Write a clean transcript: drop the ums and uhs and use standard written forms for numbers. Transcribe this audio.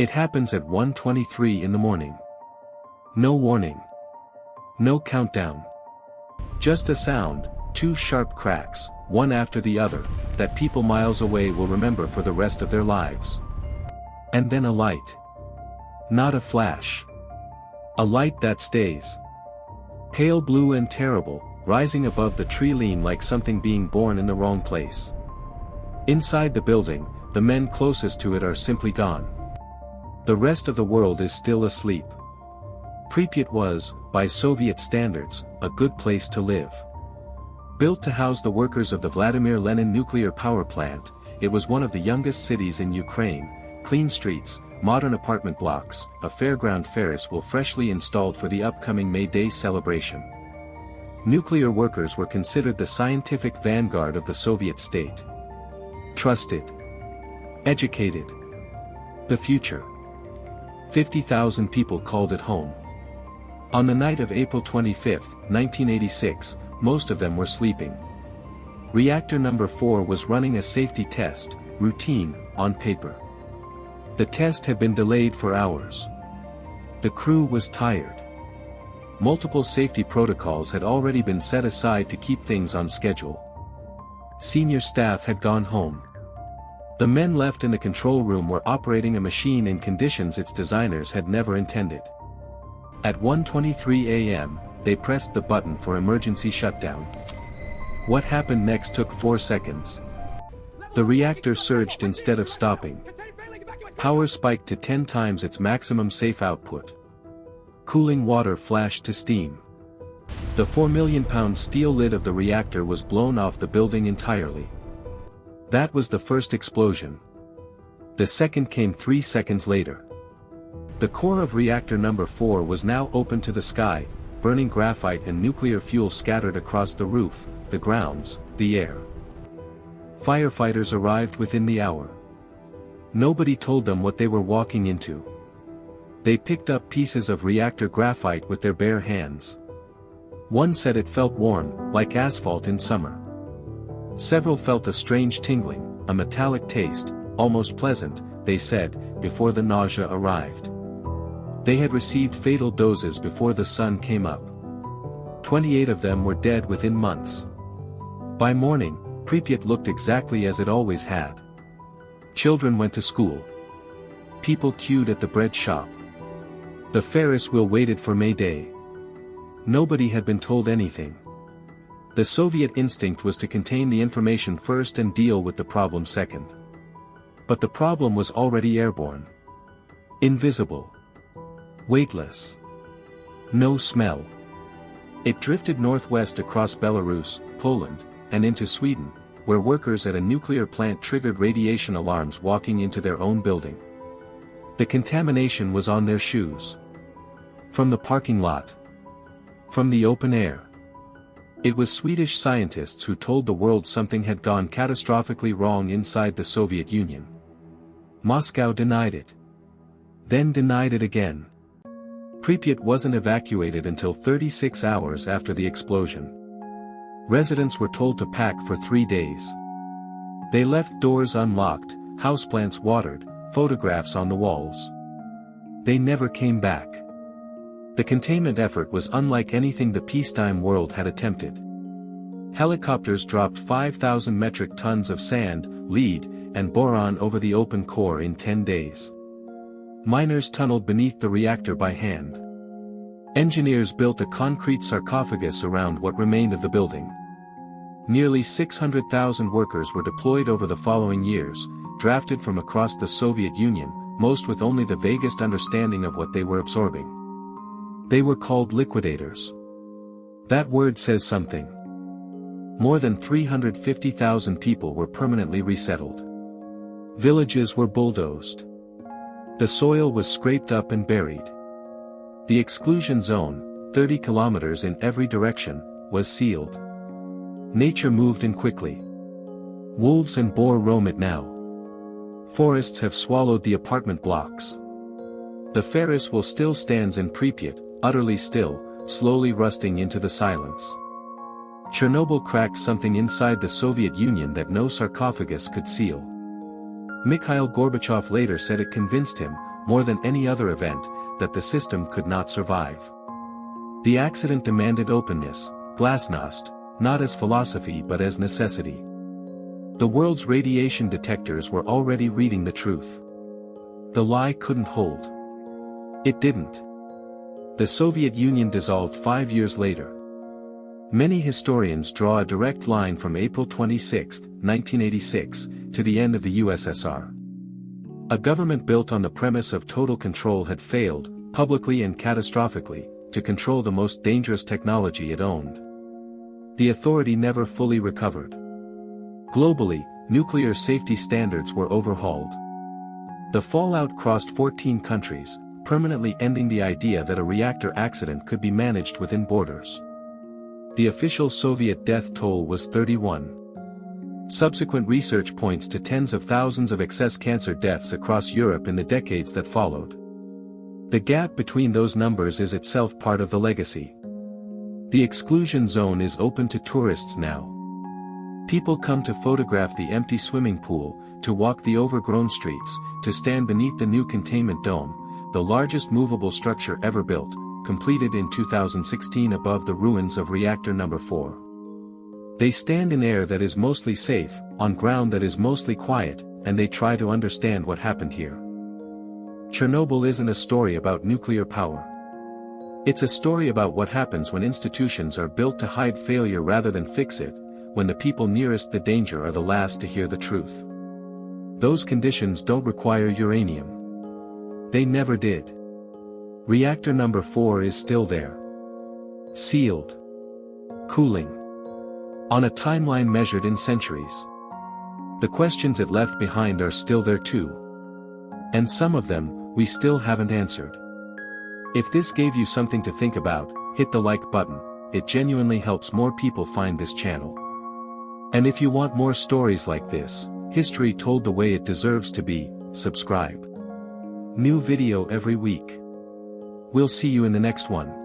It happens at 1:23 in the morning. No warning. No countdown. Just a sound, two sharp cracks, one after the other, that people miles away will remember for the rest of their lives. And then a light. Not a flash. A light that stays. Pale blue and terrible, rising above the tree line like something being born in the wrong place. Inside the building, the men closest to it are simply gone. The rest of the world is still asleep. Pripyat was, by Soviet standards, a good place to live. Built to house the workers of the Vladimir Lenin nuclear power plant, it was one of the youngest cities in Ukraine. Clean streets, modern apartment blocks, a fairground Ferris wheel freshly installed for the upcoming May Day celebration. Nuclear workers were considered the scientific vanguard of the Soviet state. Trusted. Educated. The future. 50,000 people called it home. On the night of April 25, 1986, most of them were sleeping. Reactor number 4 was running a safety test, routine, on paper. The test had been delayed for hours. The crew was tired. Multiple safety protocols had already been set aside to keep things on schedule. Senior staff had gone home. The men left in the control room were operating a machine in conditions its designers had never intended. At 1:23 a.m., they pressed the button for emergency shutdown. What happened next took 4 seconds. The reactor surged instead of stopping. Power spiked to 10 times its maximum safe output. Cooling water flashed to steam. The 4 million pound steel lid of the reactor was blown off the building entirely. That was the first explosion. The second came 3 seconds later. The core of reactor number 4 was now open to the sky, burning graphite and nuclear fuel scattered across the roof, the grounds, the air. Firefighters arrived within the hour. Nobody told them what they were walking into. They picked up pieces of reactor graphite with their bare hands. One said it felt warm, like asphalt in summer. Several felt a strange tingling, a metallic taste, almost pleasant, they said, before the nausea arrived. They had received fatal doses before the sun came up. 28 of them were dead within months. By morning, Pripyat looked exactly as it always had. Children went to school. People queued at the bread shop. The Ferris wheel waited for May Day. Nobody had been told anything. The Soviet instinct was to contain the information first and deal with the problem second. But the problem was already airborne. Invisible. Weightless. No smell. It drifted northwest across Belarus, Poland, and into Sweden, where workers at a nuclear plant triggered radiation alarms walking into their own building. The contamination was on their shoes. From the parking lot. From the open air. It was Swedish scientists who told the world something had gone catastrophically wrong inside the Soviet Union. Moscow denied it. Then denied it again. Pripyat wasn't evacuated until 36 hours after the explosion. Residents were told to pack for 3 days. They left doors unlocked, houseplants watered, photographs on the walls. They never came back. The containment effort was unlike anything the peacetime world had attempted. Helicopters dropped 5,000 metric tons of sand, lead, and boron over the open core in 10 days. Miners tunneled beneath the reactor by hand. Engineers built a concrete sarcophagus around what remained of the building. Nearly 600,000 workers were deployed over the following years, drafted from across the Soviet Union, most with only the vaguest understanding of what they were absorbing. They were called liquidators. That word says something. More than 350,000 people were permanently resettled. Villages were bulldozed. The soil was scraped up and buried. The exclusion zone, 30 kilometers in every direction, was sealed. Nature moved in quickly. Wolves and boar roam it now. Forests have swallowed the apartment blocks. The Ferris wheel still stands in Pripyat, utterly still, slowly rusting into the silence. Chernobyl cracked something inside the Soviet Union that no sarcophagus could seal. Mikhail Gorbachev later said it convinced him, more than any other event, that the system could not survive. The accident demanded openness, glasnost, not as philosophy but as necessity. The world's radiation detectors were already reading the truth. The lie couldn't hold. It didn't. The Soviet Union dissolved 5 years later. Many historians draw a direct line from April 26, 1986, to the end of the USSR. A government built on the premise of total control had failed, publicly and catastrophically, to control the most dangerous technology it owned. The authority never fully recovered. Globally, nuclear safety standards were overhauled. The fallout crossed 14 countries, permanently ending the idea that a reactor accident could be managed within borders. The official Soviet death toll was 31. Subsequent research points to tens of thousands of excess cancer deaths across Europe in the decades that followed. The gap between those numbers is itself part of the legacy. The exclusion zone is open to tourists now. People come to photograph the empty swimming pool, to walk the overgrown streets, to stand beneath the new containment dome, the largest movable structure ever built, completed in 2016 above the ruins of Reactor Number 4. They stand in air that is mostly safe, on ground that is mostly quiet, and they try to understand what happened here. Chernobyl isn't a story about nuclear power. It's a story about what happens when institutions are built to hide failure rather than fix it, when the people nearest the danger are the last to hear the truth. Those conditions don't require uranium. They never did. Reactor number 4 is still there. Sealed. Cooling. On a timeline measured in centuries. The questions it left behind are still there too. And some of them, we still haven't answered. If this gave you something to think about, hit the like button. It genuinely helps more people find this channel. And if you want more stories like this, history told the way it deserves to be, subscribe. New video every week. We'll see you in the next one.